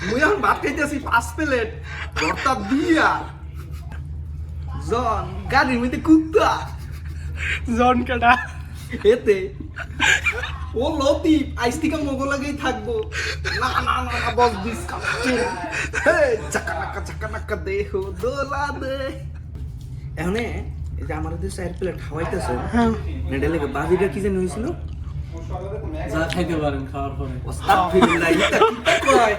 মুই এখন ভাত খাইতেছি 5 প্লেট ভর্তা দিয়া। জন গাড়ির মধ্যে কুত্তা জন কাটা এতে ও লতিফ আইস থেকে মগো লাগেই থাকবো। না না না না বস বিস খাচ্ছে চাকা নাকা দেহ দোলা দে। এখন এই যে আমার যে 4 প্লেট খাওয়াইতেছে নেডে লেগে বাজিটা কি জানি হয়েছিল? যা খাইতে পারেন খাওয়ার পরে। আস্তাগফিরুল্লাহ, এটা কি কয়?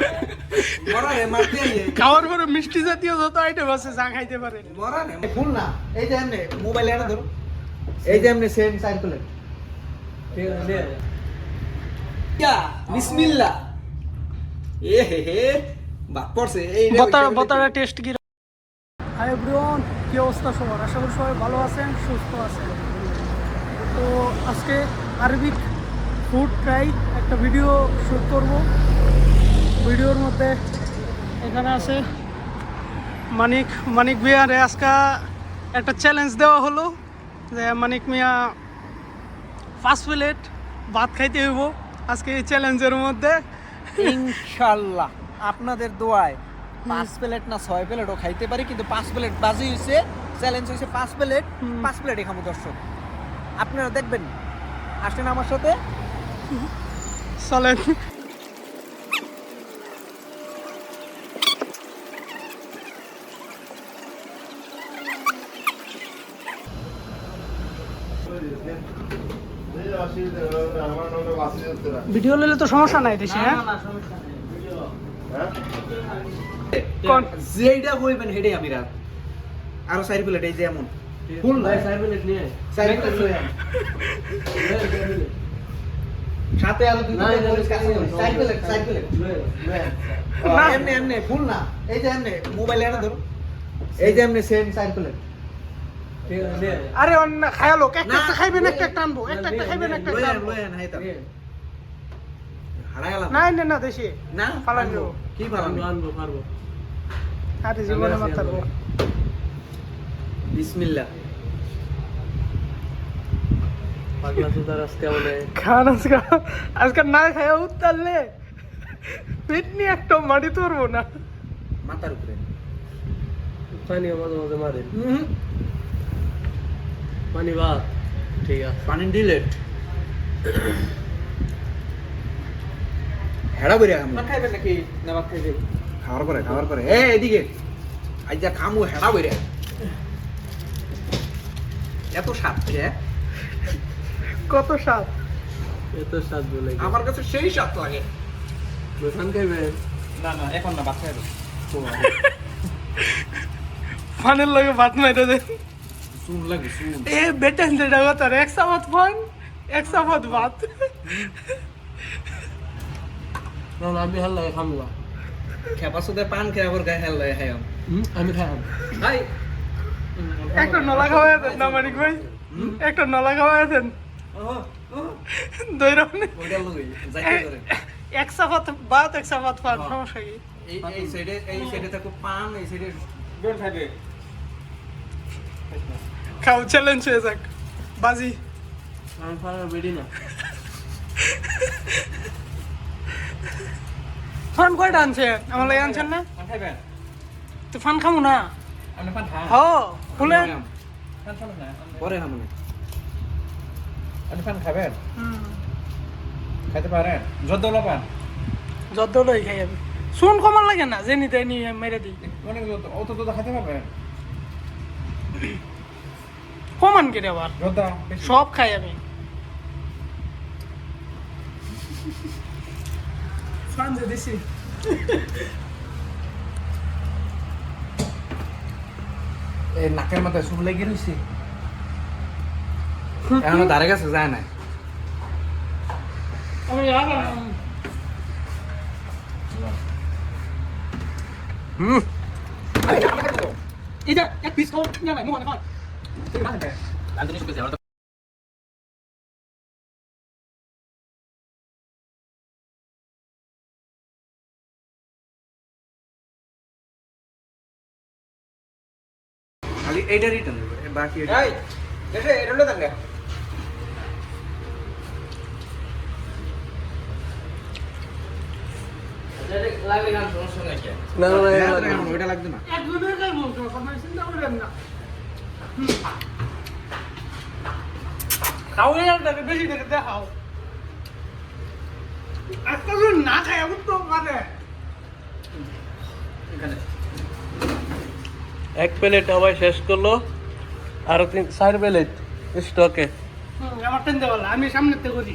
মরারে মারতে আইয়ে খাওয়ার পরে মিষ্টি জাতীয় যত আইটেম আছে যা খাইতে পারেন। মরারে ফুল না। এই যে এমনি মোবাইলে এনে ধরো, এই যে এমনি সেম 4 প্লেট। ঠিক আছে ইয়া বিসমিল্লাহ। এ হে হে বাপ পড়ছে এই বতারা টেস্ট কি? হাই এভরিওয়ান, কি অবস্থা সবার? আশা করি সবাই ভালো আছেন, সুস্থ আছেন। তো আজকে আরবিক ফুড ট্রাই একটা ভিডিও শ্যুট করব। ভিডিওর মধ্যে এখানে আছে মানিক মিয়ারে আজকে একটা চ্যালেঞ্জ দেওয়া হলো যে মানিক মিয়া 5 প্লেট ভাত খাইতে হইব আজকে এই চ্যালেঞ্জের মধ্যে। ইনশাআল্লাহ আপনাদের দোয়ায় 5 প্লেট না 6 প্লেটও খাইতে পারি, কিন্তু 5 প্লেট বাজি হইছে। চ্যালেঞ্জ হইছে 5 প্লেট, 5 প্লেটই খামু দর্শক। আপনারা দেখবেন, আসেন আমার সাথে। চলেন। ভিডিও নিলে তো সমস্যা নাই দেশে। হ্যাঁ যেইটা কইবেন হেডেই আমি রাত। আরো 4 প্লেট এই যে এমন ফুল না 4 মিনিট নিয়ে 4 প্লেট লই আন। সাথে আরো 2 প্লেট মরিচ কাছে 4 প্লেট 4 প্লেট না। এমনি ফুল না। এই যে এমনি মোবাইলে এনে ধরো, এই যে এমনি সেম 4 প্লেট। ঠিক আছে আরে অন্য খায়ালো একটা না, খাইবেন, একটা আনবো, একটা খাইবেন, একটা লই আন আনবো। লই আন হাইতা হারাই গেলাম। নাই না দেশে না ফালান আনবো। দেবো। কি ফালান? আনবো পারবো। আরে জীবনে মারতারবো। বিসমিল্লাহ। পাগলা সুদার আজকে বলে খান আজকে না খায়া উত্তারলে পেট নিয়ে একটা মাটি তুলবো না। মাথার উপরে পানি মাঝে মাঝে মারে পানি ভাত। ঠিক আছে পানি ডিলেট হেড়া বেরিয়া খামু। খাইবেন নাকি না ভাত খাইবেন? খাওয়ার পরে এদিকে আজ যা খামু হেড়া বেরিয়া। এত স্বাদ খেয়ে কত স্বাদ। এত স্বাদ বলে আমার কাছে সেই স্বাদ লাগে। দোকান খাইবেন? না না এখন না, বাদ খাইবে। ফানের লগে ভাত মাইরে দেন। শুন লাগে শুন। এ বেটেন যেটা কথা এক চামচ ফান, এক চামচ ভাত। না না আমি হাল্লা খামলা। খেপা সুদে পান খেয়ে আবার গায়ে হেল লাগে খাইম। আমি খাইলাম। হাই একটা নলা খাওয়াই দেন না মানিক ভাই, একটা নলা খাওয়াই দেন। দইরা ওইটা লই যাইতে করে। এক চামচ ভাত, এক চামচ ফান, সমস্যা কি? এই সাইডে থাকো পান, এই সাইডে বের খাবে। খাও, চ্যালেঞ্জ হয়ে যাক। বাজি আমি পারার বেডি না। ফান কয়টা আনছে? আমার লাগে আনছেন না? পান খাইবেন? তো ফান খামু না। আপনি পান খান? হ খুলেন। পান খাবেন না? পরে খাবো না। আপনি পান খাবেন? খাইতে পারেন? যদ্দলা পান? যত লই খাই আমি। শুন কমান লাগে না, জেনি তাই নি মেরে দিই। অনেক অত তো খাইতে পারবেন? কমান কেটে আবার যদ্দা সব খাই আমি। ফান যে দিছি। এই নাকের মাথায় শুভ লেগে রয়েছে। এখনো ধারে কাছে যায় না। আমি এটা এক পিস খাও, নিয়ে ভাই মোবাইল খাও। খালি এইটা রিটার্ন দেবে, বাকি এটা এটা দেন। না না ওইটা লাগবে না একজনের গায়ে বলতো কথা চিন্তা করবেন না খাও এর বেশি করে দেখাও আজকে যদি না খাই এখন তো মানে এখানে এক প্লেট আবার শেষ করলো আর 4 প্লেট স্টকে আমার টেনতে বলা আমি সামনে থেকে করি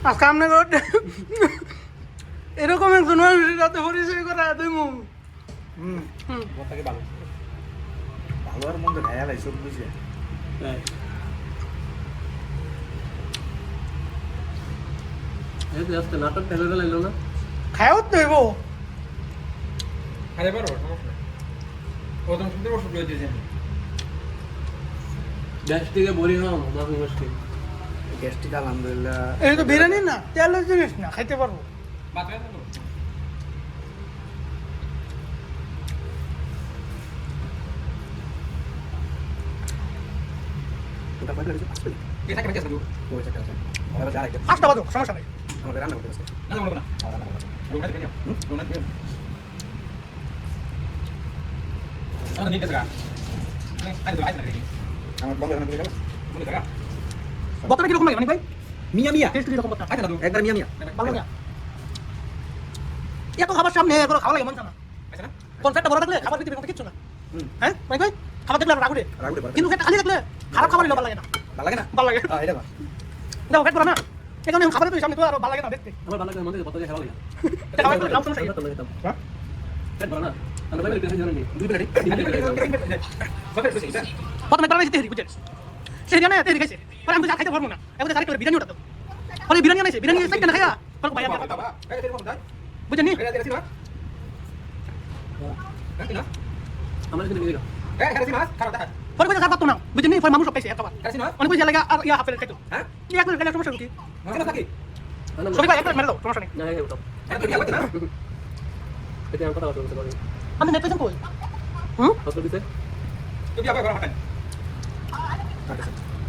আজকে আপনার এরকম একজন মানুষের সাথে পরিচয় করা দেবো কথাকে ভালো ভালো আর মন্দ খায়া লাই সব বুঝে আজকে নাটক ঠেলে লাগলো না খায়াও তো হইব আরে পারো সমস্যা নাই প্রথম শুনতে বসে লই দিয়েছেন গ্যাস থেকে বড়ি খাও মাফি মুশকিল গ্যাস্ট্রিক আলহামদুলিল্লাহ এই তো বিরিয়ানি না তেলের জিনিস না খাইতে পারবো ভাত খাই তো ওটা বাইরে আছে আসলে কে থাকে নাকি আসলে ওই চাকা আছে ওরা যা রাখে পাঁচটা বাজো সমস্যা নেই আমাদের রান্না করতে আছে না না না রোনা দিয়ে নিও রোনা দিয়ে আমার নিতে থাকা আরে তো আইনা রে আমার বন্ধ রান্না করে গেল মনে থাকা বত্তাটা কিরকম লাগে মানে ভাই মিয়া মিয়া টেস্ট কিরকম বত্তা আচ্ছা দাদু একবার মিয়া মিয়া ভালো না এত খাবার সামনে এগুলো খাওয়া লাগে মন না আচ্ছা না কনসেপ্টটা বড় থাকলে খাবার ভিতরে কিচ্ছু না হ্যাঁ ভাই ভাই খাবার দেখলে রাগুড়ে রাগুড়ে পারে কিন্তু সেটা খালি দেখলে খারাপ খাবার ভালো লাগে না ভালো লাগে না ভালো লাগে এটা ভালো দেখো ফেট বড় না এখানে খাবার তো সামনে তো আর ভালো লাগে না দেখতে আমার ভালো লাগে মনে কত খাওয়া লাগে এটা খাবার তো সমস্যা নেই হ্যাঁ পেট ভরা না আমরা বাইরে কিছু জানি দুই প্লেট কত আছে এটা প্রথমে তারা তেহরি বুঝছেন সেই জানে তেহরি খাইছে পরে আমি তো খাইতে পারবো না এখন তো আরেকটা বিরিয়ানি ওটা তো পরে বিরিয়ানি আনাইছে বিরিয়ানি সেটা না খায়া পরে ভাই আমি বাবা এই তেল কোন দাই বুঝছেন নি এটা দেখছি না দেখছি না আমরা কিন্তু দেখো এই দেখছি না খারাপ দেখা পরে ভাই খাবার তো না বুঝছেন নি পরে মানুষ পাইছে খাবার দেখছি না অনেক পয়সা লাগা আর ইয়া হাফের খাইতো হ্যাঁ কি এক খাইলে সমস্যা কি কেন থাকি সবাই ভাই একটা মেরে দাও সমস্যা নেই না এই ওটা এটা কি আলাদা না এটা আমি কথা বলতে পারি আমি নেট পেছন কই হুম কত দিতে তুমি আবার হাঁটান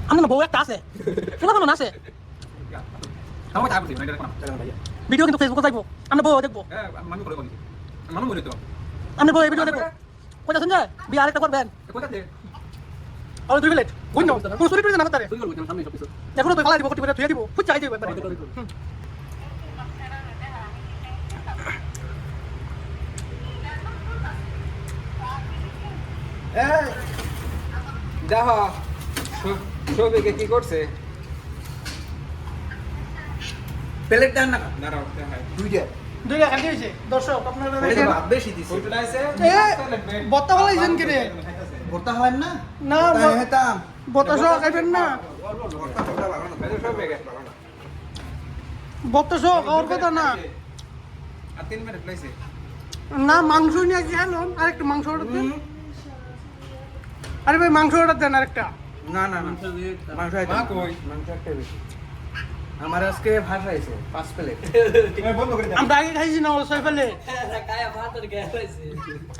আমি না বউ একটা আছে শোনা কোনো না আছে আমার চাপ দিই না এটা কোন চলো ভাইয়া ভিডিও কিন্তু ফেসবুকে যাইবো আমরা বউ দেখবো হ্যাঁ আমি করে বলি মানু মরে তো আমরা বউ ভিডিও দেখবো কোথা শুনছে বিয়ে আরেকটা করবেন কোথা থেকে আর 2 মিনিট বুঝছো কোন স্টোরি টুরি না করতে তুই করবি সামনে সব কিছু দেখো তো ফালাই দিব কোটি করে তুই দিব খুব চাই দিব একবার এই দেখো সবিকে কি করছে প্লেট দেন না দাঁড়াও দেখাই দুইটা খাইতে হইছে দর্শক আপনারা দেখেন ভাত বেশি দিছে ওইটা আছে বত্তা ফালাইছেন কি রে ভর্তা হলেন না না হেতাম বত্তা সহ খাইবেন না বত্তা সহ খাওয়ার কথা না আর 3 মিনিট লাইছে না মাংস নিয়ে কি হলো আরেকটা মাংস অর্ডার দেন আরে ভাই মাংস অর্ডার দেন আরেকটা না না না মাংস আইছে মাংস একটা বেশি আমার আজকে ভাত আইছে 5 প্লেট বন্ধ করে দাও আমরা আগে খাইছি না ওই ফেলে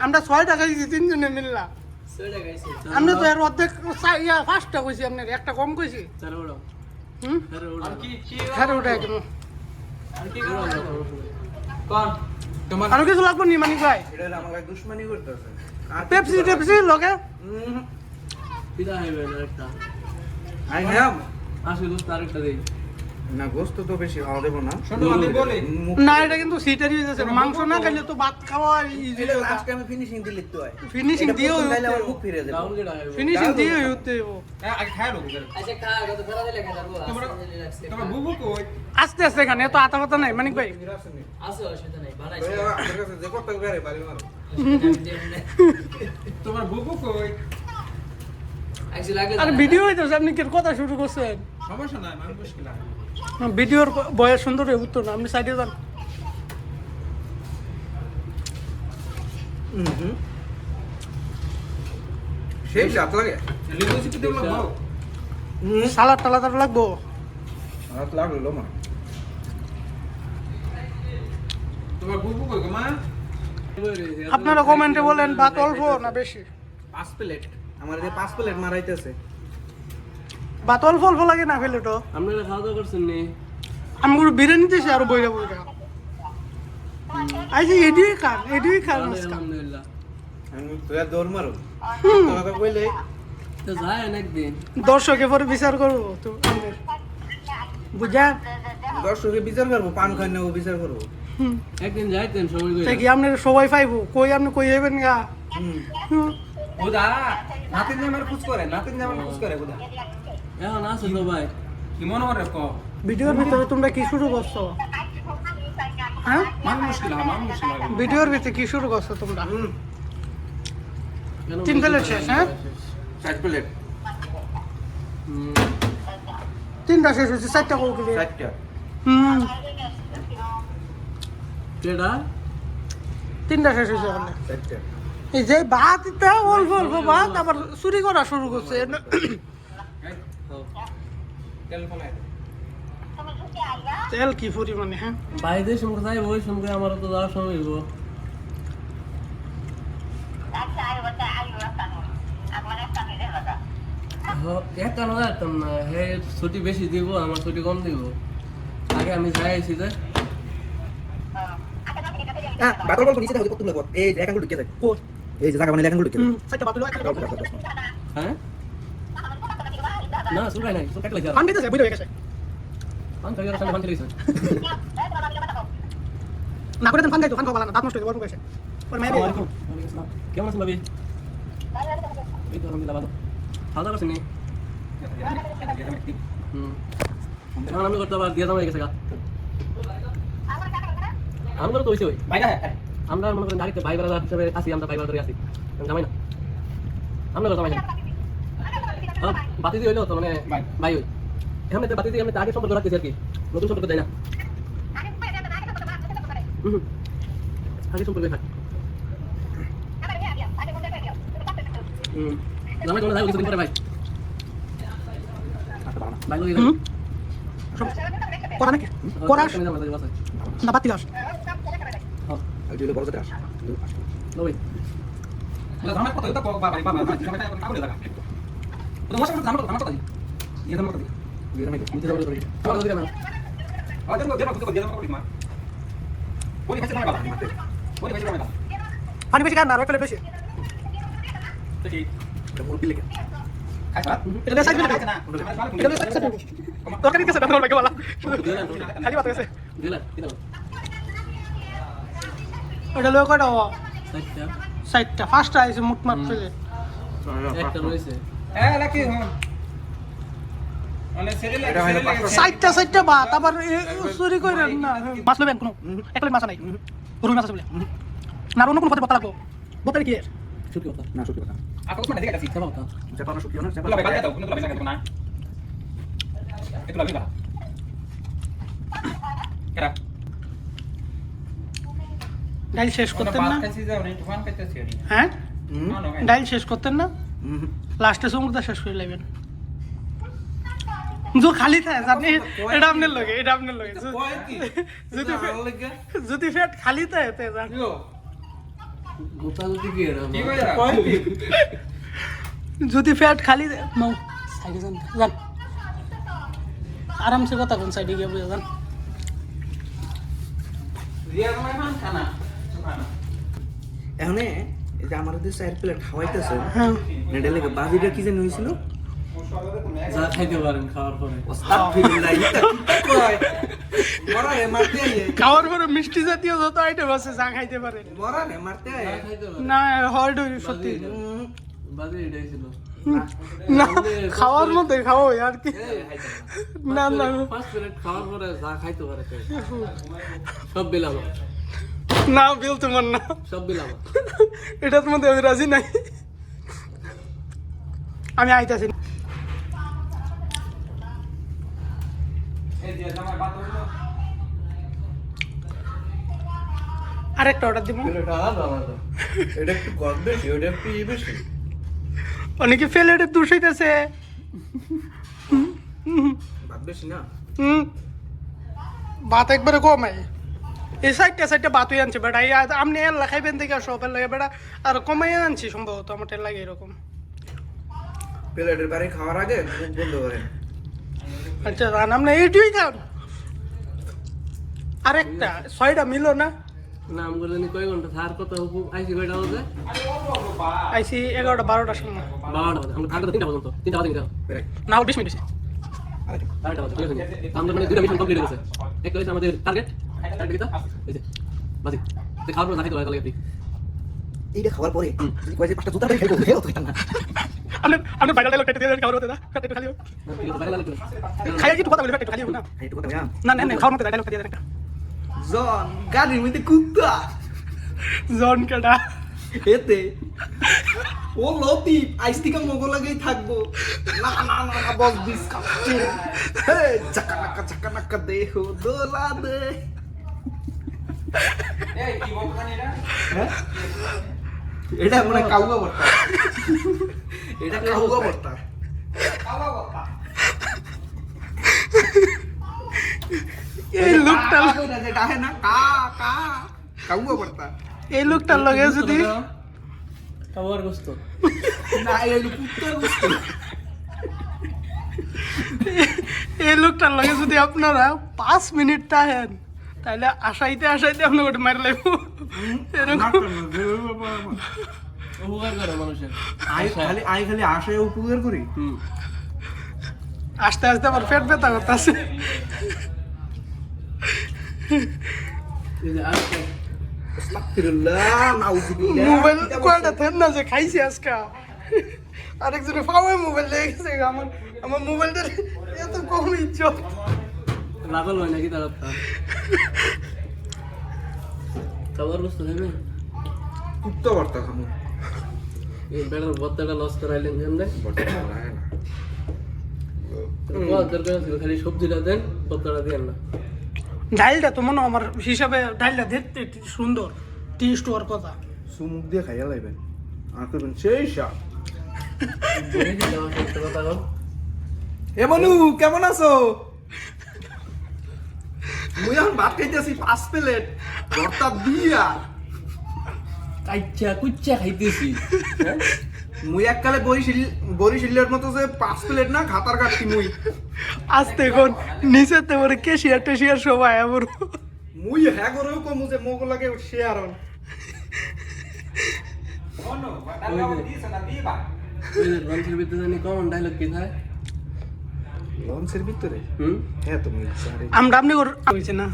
আমরা 6 টাকা খাইছি তিনজনে মিললা আমরা তো এর অর্ধেক ইয়া 5টা কইছি আপনার একটা কম কইছি চারে ওড়াও হুম চারে ওড়াও আর কি হ্যাঁ ওটা একদম কোন তোমার আর কিছু লাগবে নি মানিক ভাই এটা আমাকে দুশমনি করতেছে পেপসি টেপসি লগে পিতা হইবে না একটা আই হ্যাম আসলে দোস্ত আরেকটা দেই না গোস্ত তো বেশি খাওয়া দেব না শোনো আমি বলি না এটা কিন্তু সিটারি হইছে মাংস না খাইলে তো ভাত খাওয়া ইজি আজকে আমি ফিনিশিং দিলে তো হয় ফিনিশিং দিও খাইলে আমার মুখ ফিরে যাবে ডাউন কেডা হইবে ফিনিশিং দিও হইতে আগে খায় লোক আচ্ছা খা কত ফেরা দিলে খা যাবো আসতে তোমার বুবু কই আস্তে আস্তে এখানে এত আতা কথা নাই মানিক ভাই আসো অসুবিধা নাই বানাইছি আমার কাছে যে কত করে বাড়ি মারো তোমার বুবু কই অ্যাকচুয়ালি আগে আর ভিডিও হইতেছে আপনি কি কথা শুরু করছেন সমস্যা নাই আমি মুশকিল আছে ভিডিওর বয়স সুন্দর হয়ে উঠতো না আপনি সাইডে যান সেই সাত লাগে লিবু চিপি দেব না সালাদ টালাদ আর লাগবো সাত লাগলো মা তোমার বুবু কই গো মা আপনারা কমেন্টে বলেন ভাত অল্প না বেশি 5 প্লেট আমার যে 5 প্লেট মারাইতেছে ভাত অল্প অল্প লাগে না ফেলে তো আপনারা খাওয়া দাওয়া করছেন নি আমি কোনো বিরিয়ানি দিয়েছি আরো বইরা বইরা আচ্ছা এডুই খান আজকাল। আলহামদুলিল্লাহ। আমি তোরা দৌড় মারো কথা কইলে তো যায় একদিন। দর্শকে পরে বিচার করবো তো আমাদের বুঝা দর্শকে বিচার করবো, পান খাই না ও বিচার করবো। একদিন যাইতেন সময় করে। তাই কি আপনার সবাই পাইবো কই আপনি কই যাবেন গা ওদা নাতিন জামার খুশ করে, নাতিন জামার খুশ করে ওদা। এখন আছে তো ভাই। কি মনে করে ক ভিডিওর ভিতরে তোমরা কি শুরু করছো? হ্যাঁ মান মুশকিল ভিডিওর ভিতরে কি শুরু করছো তোমরা? কেন 3 প্লেট শেষ, হ্যাঁ? 60 প্লেট 3টা শেষ হয়েছে, 4টা কো কিলে 60টা হুম কেডা? 3টা শেষ হয়েছে ওখানে। 60টা এই যে ভাত এটা অল্প অল্প ভাত আবার চুরি করা শুরু করছে। তেল কি পরিমাণে, হ্যাঁ বাইরে সঙ্গে যাই ওই সঙ্গে আমার তো যাওয়ার সময় হইব। এক কারণ যাইতাম না, হে ছুটি বেশি দিব, আমার ছুটি কম দিব। আগে আমি যাই আইছি যে বাতল বল নিচে দেখো কত লাগবে, এই যে এক আঙ্গুল ঢুকে যায়, কোট এই যে জায়গা বানাইলে এক আঙ্গুল ঢুকে যায়। 4টা ভাত হলো একটা হ্যাঁ না সুরাই নাই সুর কাটলে পান দিতেছে বুঝে গেছে পান খাই আর সামনে পান খেলেছ। না করে দেন পান খাইতো, পান খাওয়া ভালো না, দাঁত নষ্ট হয়ে বড় গেছে পরে মেয়ে কেমন আছেন ভাবি? এই তো আলহামদুলিল্লাহ ভালো। খাওয়া দাওয়া করছেন নি? এখন আমি করতে আবার দিয়ে দাম হয়ে গেছে গা। আমরা তো হয়েছে ওই আমরা মনে করেন গাড়িতে ভাই বেড়া হিসেবে আসি, আমরা ভাই বেড়া ধরে আসি, জামাই না আমরা জামাই না বাতি দিয়ে হইলো তো মানে ভাই ওই এখানে বাতি দিয়ে আমি আগে সম্পর্ক রাখতেছি আর কি, নতুন সম্পর্ক দেয় না। আগে সম্পর্কে থাক জামাই তোমরা যাই কিছুদিন পরে ভাই ভাই লোক করা নাকি করাস না বাতি দাস আর দিলে বড় যেটা আস ভাই জামাই কত এটা বাবা বাবা জামাই কাবলে লাগা তো মশা জামাই কত জামাই কত দিয়ে জামাই কত দিয়ে জামাই নিতে যাবো করি আমার দিকে না আর দেবো দেবো কত দিয়ে জামাই কত মা ওই কাছে জামাই বাবা ওই কাছে জামাই বাবা পানি বেশি খান না আর ফেলে বেশি তো কি এটা মোর বিলে খাইবা এটা সাইড দিলে না এটা সাইড তরকারি দিতেছে না লাগে বলা খালি বাত গেছে দিলা দিলা ওটা লোক কয়টা সাইডটা 60টা 5টা আইছে মুট মার ফেলে একটা রয়েছে এ লাকি হন মানে সেরে লাগে 60টা ভাত আবার চুরি করে না মাছ লবেন কোনো এক প্লেট মাছ নাই রুই মাছ আছে বলে না অন্য কোনো পথে বতা লাগবো বতার কি এর সত্যি কথা না সত্যি কথা আপনি কোন দিকে যাচ্ছেন কেমন কথা যেটা না সত্যি না যেটা ভাই বাদ দাও কোন ভাই না একটু লাগবে না কেরা ডাইল শেষ করতেন না কাছে যাও রে তুফান কাছে হ্যাঁ না ডাইল শেষ করতেন না লাস্টে সমুদ্র শেষ করে লাগবেন जो খালি থাকে জানি এটা আপনার লগে যদি পেট খালি থাকে তে জান গোটা যদি কি এরা যদি পেট খালি মাও সাইডে যান যান আরামসে কথা কোন সাইডে গিয়ে বুঝে যান এখন এই যে আমাদের 4 প্লেট খাওয়াইতেছে হ্যাঁ নেডে লাগে বাজিটা কি জানি হইছিল যা খাইতে পারেন খাওয়ার পরে আস্তাগফিরুল্লাহ এটা কি কয় মরা রে মারতে আইয়ে খাওয়ার পরে মিষ্টি জাতীয় যত আইটেম আছে যা খাইতে পারেন মরা রে মারতে আইয়ে যা খাইতে পারেন না হল্ড সত্যি বাজে এটাই ছিল না খাওয়ার মধ্যে খাও আর কি না না 5 প্লেট খাওয়ার পরে যা খাইতে পারে সব বিলাম না বিল তোমার না সব বিলাম এটার মধ্যে আমি রাজি নাই আমি আইতাছি আরেকটা অর্ডার দিব এটা একটু কম বেশি ওটা একটু বেশি অনেকে ফেলেটে দূষিতেছে ভাত বেশি না ভাত একবারে কমাই এই সাইডটা ভাতই আনছে বেটা এই আপনি এল্লা খাইবেন দেখে সবের লাগে বেটা আর কমাই আনছি সম্ভবত আমার টেল লাগে এরকম প্লেটের বাড়ি খাওয়ার আগে মুখ বন্ধ করেন আচ্ছা রান আপনি এইটুই খান আরেকটা 6টা মিলো না নাম করে জানি কয় ঘন্টা থার কত আইসি কয়টা বাজে আইসি 11টা 12টার সময় 12টা বাজে আমরা থাকতে 3টা পর্যন্ত 3টা বাজে কিনা না হল 20 মিনিট হয়েছে। 4টা বাজে ঠিক আছে আমাদের মানে 2টা মিশন কমপ্লিট হয়েছে একটা হইছে আমাদের টার্গেট কিটা এই যে বাজি তে খাওয়ার পর না খাইতে হয় কালকে এইটা খাওয়ার পরে যদি কয় যে 5টা জুতা খাইবো হেও তো না আমি বাইরে ডায়লগ কেটে দিয়ে খাওয়ার হতে না কেটে খালি খাইয়া কি কথা বলে কেটে খালি না একটু কথা বললাম না না না খাওয়ার মতো ডায়লগ দিয়ে দেন একটা জন গাড়ির মধ্যে কুত্তা জন কেডা এতে ও লতিফ আইস থেকে মগো লাগেই থাকবো না না না না বস ডিসকাস্টিং হে চাকা নাকা দেহো দোলা দে এই কি বলছেন এটা? হ্যাঁ? এটা মানে কাউয়া বর্তা এটা কাউয়া বর্তা কাওয়া কথা। এই লোকটা যেটা है ना का का কাউয়া বর্তা এই লোকটার লগে যদি খাওয়ার গোস্ত না এই কুত্তার বস্তু এই লোকটার লগে যদি আপনারা 5 মিনিট থাকেন তাহলে আসাইতে আসাইতে আপনার ওটা মার লাগবো এরকম উপকার করে মানুষের আই খালি আশায় উপকার করি আস্তে আস্তে আমার পেট ব্যথা করতেছে এই যে আজকে আস্তাগফিরুল্লাহ নাউযুবিল্লাহ মোবাইল কয়টা থেন না যে খাইছি আজকে আরেকজনে ফাওয়ে মোবাইল লেগে গেছে আমার আমার মোবাইলটা এত কম ইজ্জত লাগল হয় নাকি তার খাওয়ার গোস্ত নেবে কুত্তা বর্তা খামু এই বেড়ার বত্তাটা লস করাইলেন জানেন বর্তা খায় না দরকার ছিল খালি সবজিটা দেন বত্তাটা দেন না ডাইলটা তো মনে হয় আমার হিসাবে ডাইলটা দেখতে সুন্দর টেস্ট হওয়ার কথা সুমুখ দিয়ে খাইয়া লাইবেন আর করবেন সেই সাপ এ মনু কেমন আছো মুই এখন ভাত খাইতেছি 5 প্লেট ভর্তা দিয়া কাচ্চা কুচ্চা খাইতেছি মুই এককালে বরিশিলের মতো যে 5 প্লেট না খাতার কাটছি মুই আস্তে এখন নিচে তো ওরে কেশিয়ার টেশিয়ার সবাই আমার মুই হ্যাঁ করেও কমু যে মোগ লাগে শেয়ার হন শোনো, বাটার লাগাবো দিছে না দিবা। ওই যে রঞ্চের ভিতরে জানি কমন ডায়লগ কি থাকে লঞ্চের ভিতরে হুম হ্যাঁ তুমি জানি আমরা আপনি হয়েছে না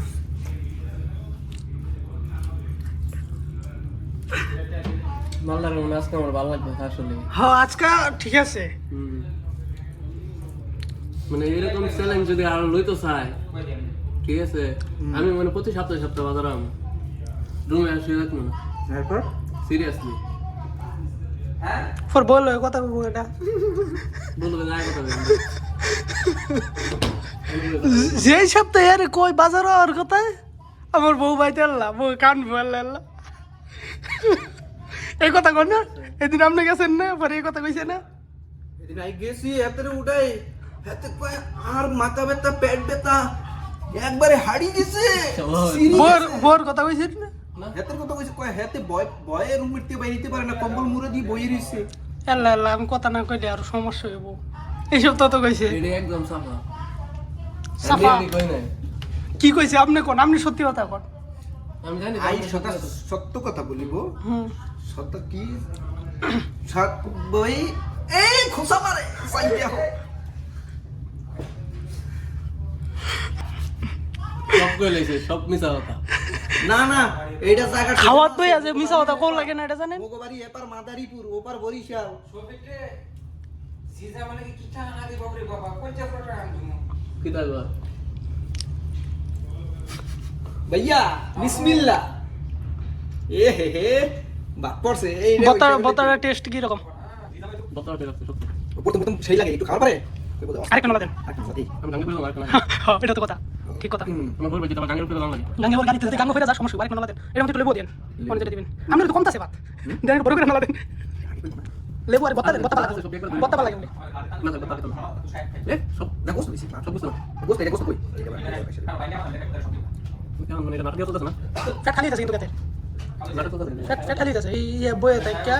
ভালো লাগে মনে হয় আজকে আমার ভালো লাগবে আসলে হ্যাঁ আজকে ঠিক আছে হুম। মানে এরকম চ্যালেঞ্জ যদি আরো লইতো চাই ঠিক আছে আমি মানে প্রতি সপ্তাহে বাজারাম রুমে আসে রাখবো না তারপর সিরিয়াসলি হ্যাঁ? ফর বল কথা বলবো এটা বলবে যায় কথা বলবে যেই সপ্তাহে আরে কই বাজার আর কথা আমার বউ ভাই তেল্লা বউ কান বললা এই কথা কর না এদিন আপনি গেছেন না পরে এই কথা কইছে না এদিন আই গেছি হাতের উঠাই হাতে কয় আর মাথা ব্যথা পেট ব্যথা একবারে হাড়ি দিছে বোর কথা কইছিস না হাতের কথা কইছে কয় হাতে বয়ে রুম মিটতে বাইরিতে পারে না কম্বল মুড়ে দিয়ে বই রইছে আল্লাহ আল্লাহ আমি কথা না কইলে আর সমস্যা হইব এইসব তো কইছে এটা একদম সাফা সাফা আমি কই নাই কি কইছে আপনি কোন আপনি সত্যি কথা কোন আমি জানি আই সত্য কথা বলিব হুম সত্য কি সত বই এই খোসা মারে সাইডে হো সব কই লাইছে সব মিছা কথা না না এইটা জায়গা খাওয়ার তো আছে মিছা কথা কোন লাগে না এটা জানেন মোগবাড়ি এপার মাদারীপুর ওপার বরিশাল শফিকরে সিজা মানে কি কিটা না দিব রে বাবা 50 টাকা আনজুমু। কি তাইবা भैया बिस्मिल्लाह ए हे बात পড়ছে এই রে বতার টেস্ট কি রকম বত্তাটা ঠিক আছে সত্যি প্রথম প্রথম সেই লাগে একটু খাওয়ার পরে আরেকটা নাম দেন আমি গাঙ্গে ফেলে মার হ্যাঁ এটা তো কথা ঠিক কথা আমার বলবে যে তোমার গাঙ্গের উপরে দাম লাগে গাঙ্গে বল গাড়িতে গাঙ্গে ফেরা যা সমস্যা আরেকটা নাম দেন এরকম একটু লেবু দেন কোন যেটা দিবেন আমরা তো কমতাছে বাত দেন বড় করে নাম দেন লেবু আর বত্তা দেন বত্তা লাগে বত্তা লাগে না বত্তা খেতে এ সব না গোস্ত দিছি সব বুঝছো গোস্ত এটা গোস্ত কই কেমন মানে এটা নাটক চলতেছে না ফ্যাট খালি আছে কিন্তু গাতে নাটক চলতেছে ফ্যাট খালি আছে এই বয়ে থাকা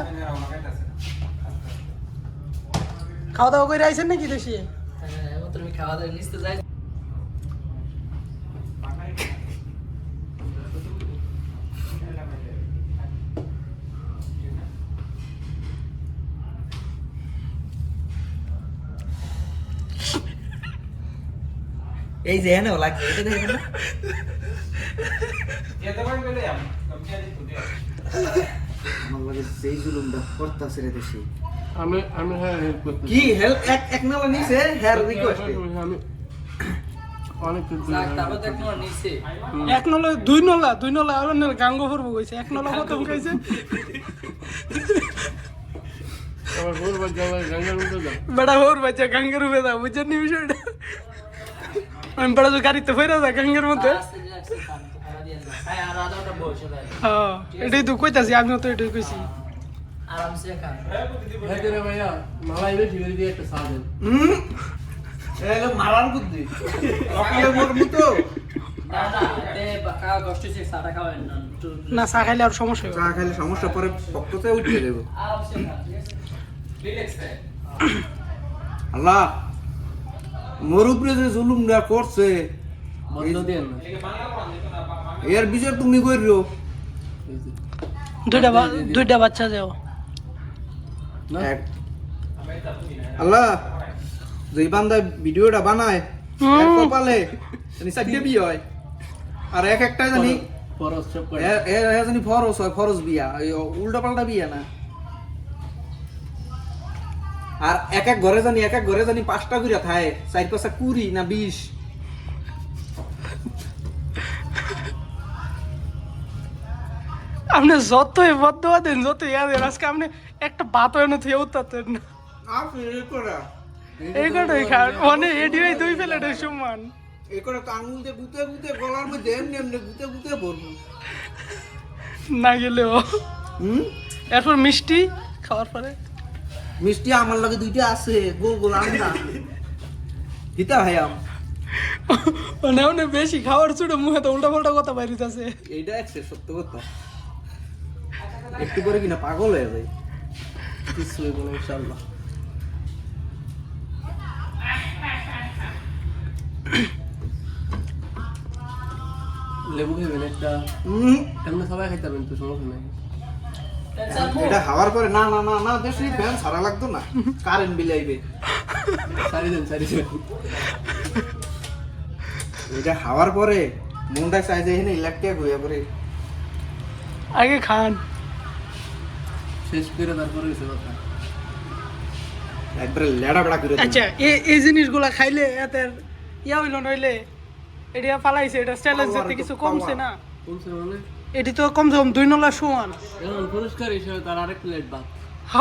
খাওয়া দাওয়া করে আইছেন নাকি দেশে হ্যাঁ এখন তুমি খাওয়া দাওয়া নিতে যাই এই যে এনে লাগছে এটা দেখেন না এত বার গেলে আমি জানি তো দে আমার লাগে সেই জুলুমটা করতাছে রে দেশে আমি হ্যাঁ হেল্প করতে কি হেল্প এক নালা নিছে হেয়ার রিকোয়েস্ট আমি অনেক কিছু যাক, তারপর দেখ তোমার নিচে। এক নলা দুই নলা আর নলা গাঙ্গ ভরবো কইছে এক নলা খতম খাইছে আমার ঘর বাজা গঙ্গার মধ্যে যা বেড়া ওর বাচ্চা গাঙ্গের উপরে দাও বুঝছেন নি বিষয়টা আমি বেড়া তো গাড়িতে ফেরা যা গাঙ্গের মধ্যে আস্তে ধীরে আস্তে খান, তো ফেলা দিয়ে না। খাই, আর আধা ঘন্টা বসে থাকে। হ্যাঁ এটাই তো কইতাছি আমিও তো এটাই কইছি আরামসে খান। হ্যাঁ রে ভাইয়া মালাই বেশি করে দিয়ে একটা সাজ এলো মারার বুদ্ধি অকালে মরমু তো না, না, এতে খাওয়া কষ্ট হচ্ছে, চাটা খাওয়াই না। না চা খাইলে আর সমস্যা হবে চা খাইলে সমস্যা পরে বক্ততে উঠে দেব আরামসে খান, ঠিক আছে? রিল্যাক্স থাকে আল্লাহ মোর উপরে যে জুলুমটা করছে বন্ধ দেন না এদিকে বাংলা কোরআন দিত না এর বিচার তুমি কইরো দুইটা বাচ্চা যাও না আল্লাহ যেই বান্দা ভিডিওটা বানায় এর কপালে জানি সাইডে বিয়ে হয় আর এক একটা জানি ফরজ সব করে এর জানি ফরজ হয় ফরজ বিয়া উল্টা পাল্টা বিয়া না আর এক এক ঘরে জানি 5টা কইরা থাকে 4-5 কুড়ি না 20 আপনি যতই বদয়া দেন যত ইয়া দেন আজকে আপনি একটা বাত এনে থিয়ে উত্তাতেন না আপনি এই করে এই কটাই খান মানে এডিওই দুই প্লেটের সমান এই করে আঙুল দিয়ে গুতে গুতে গলার মধ্যে এমনি এমনি গুতে গুতে ভরবো না গেলেও হুম এরপর মিষ্টি খাওয়ার পরে মিষ্টি আমার লাগে দুইটা আছে গোল গোল আন্দা দিতা ভাইয়াম মানে অনেক বেশি খাওয়ার ছুটে মুখে তো উল্টা পাল্টা কথা বাইরিতেছে এইটা একসে সত্য কথা একটু করে কিনা পাগল হয়ে যায় কিছু হইব না ইনশাআল্লাহ লেবু খাইবেন একটা এমনি সবাই খাইতে পারবেন তো সমস্যা নাই টেনশন মুখ। এটা হাওয়ার পরে না না না না বেশি ফ্যান সারা লাগতো না কারেন্ট বিল আইবে সারি দেন এটা হাওয়ার পরে মনটা চাই যে এখানে ইলেকট্রিক হয়ে পরে আগে খান শেষ করে তারপরে হয়েছে কথা একবারে লেড়া বেড়া করে দিন। আচ্ছা এই জিনিসগুলা খাইলে এত ইয়া হইল নইলে এটা পালাইছে এটা চ্যালেঞ্জ যেতে কিছু কমছে না বলছে মানে এটি তো কমসে কম 2 নলা সমান এখন পুরস্কার হিসেবে তার আরেক প্লেট বাদ হ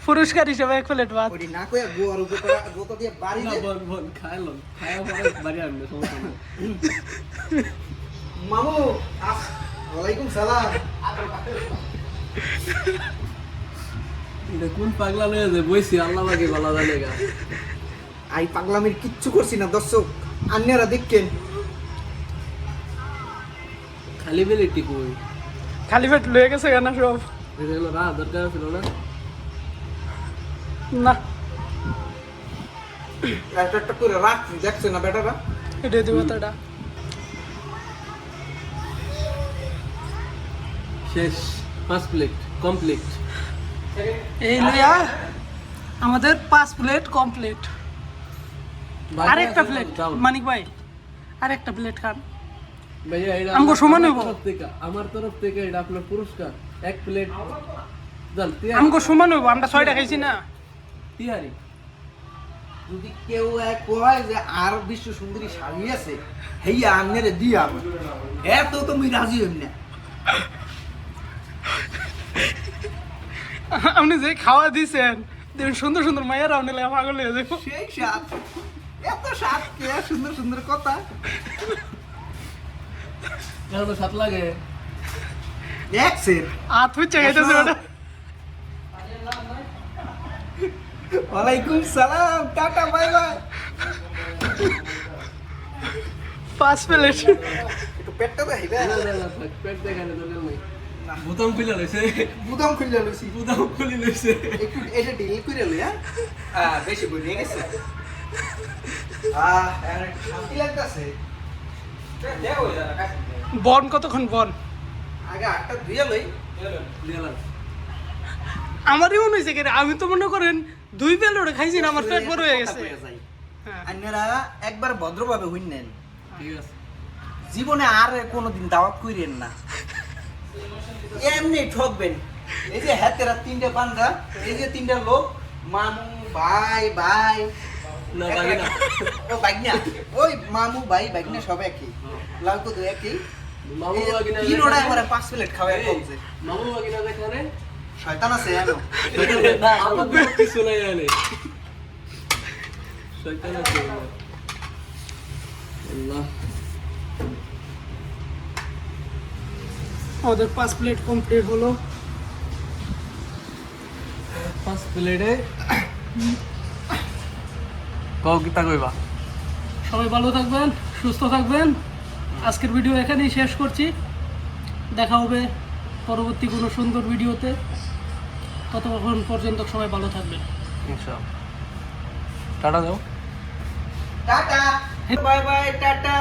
পুরস্কার হিসেবে 1 প্লেট ভাত ওটি না কইয়া গোয়ার উপর গোতা দিয়ে বাড়ি না দে বল খাইলাম খাওয়া পরে বাড়ি আনবে সমস্যা নেই মামু ওয়ালাইকুম সালাম এটা কোন পাগলা লয়ে যায় বইছি আল্লাহ বাগে গলা জানেগা আই পাগলামির কিচ্ছু করছি না দর্শক আন্যরা দেখেন খালি বেলে টিকুই খালি পেট লয়ে গেছে কেন সব এটা হলো রাত দরকার ছিল না না একটা একটা করে রাখছি দেখছে না বেটারা এটা দিব তাটা শেষ 5 প্লেট কমপ্লিট এই লইয়া আমাদের 5 প্লেট কমপ্লিট আরেকটা প্লেট মানিক ভাই আরেকটা প্লেট খান ভাইয়া এটা আমগো সমান হইবো। আমার তরফ থেকে এটা আপনার পুরস্কার 1 প্লেট জান আমগো সমান হইব আমরা 6টা খাইছি না তিহারি যদি কেউ এক কয় যে আর বিশ্ব সুন্দরী স্বামী আছে হেইয়া আন্যরে দিয়া এত তো মুই রাজি হইম না আপনি যে খাওয়া দিছেন দেখুন সুন্দর সুন্দর মায়েরা আপনি লেখা পাগল হয়ে যাবো সেই সাত এত সাত কে সুন্দর সুন্দর কথা এখন তো 7 লাগে দেখছেন হাত হচ্ছে খাইতেছে ওটা ওয়ালাইকুম সালাম টাটা বাই বাই 5 প্লেট একটু পেটটা দেখাইবে পেট দেখানে দরকার নাই বুতাম খুলে লইছে বুদাম খুললে লইছি বুতাম খুলে লইছে একটু এটা ডিল করে লই বেশি বলে গেছে শান্তি লাগতেছে দেও যারা কাছে বন কতক্ষণ বন আগে আটটা ধুয়ে লই দিলাম আমারই মনে হয়েছে কি রে, আমি তো মনে করেন 2 প্লেট খাইছি না আমার পেট বড় হয়ে গেছে হ্যাঁ। আপনারা একবার ভদ্রভাবে হইন নেন, ঠিক আছে জীবনে আর কোনোদিন দাওয়াত কইরেন না, এমনি ঠকবেন। এই যে হাতেরা 3টে বান্দা, এই যে 3টা লোক, মামু ভাই ভাই না বাকি না ও বাইগনা, ওই মামু ভাই বাইগনা সব একই, লাল কদু একই। মামু বাকি না তিন ওড়ায় আমার 5 প্লেট খাওয়াই কমছে। মামু বাকি না দেখানে শয়তান আছে জানো? না আমার তো কিছু নাই জানে শয়তান আছে আল্লাহ আমাদের 5 প্লেট কমপ্লিট হলো। 5 প্লেটে কও কিতা কইবা সবাই ভালো থাকবেন, সুস্থ থাকবেন। আজকের ভিডিও এখানেই শেষ করছি। দেখা হবে পরবর্তী কোনো সুন্দর ভিডিওতে। ততক্ষণ পর্যন্ত সবাই ভালো থাকবেন। ইনশাআল্লাহ টাটা দাও টাটা, বাই বাই, টাটা।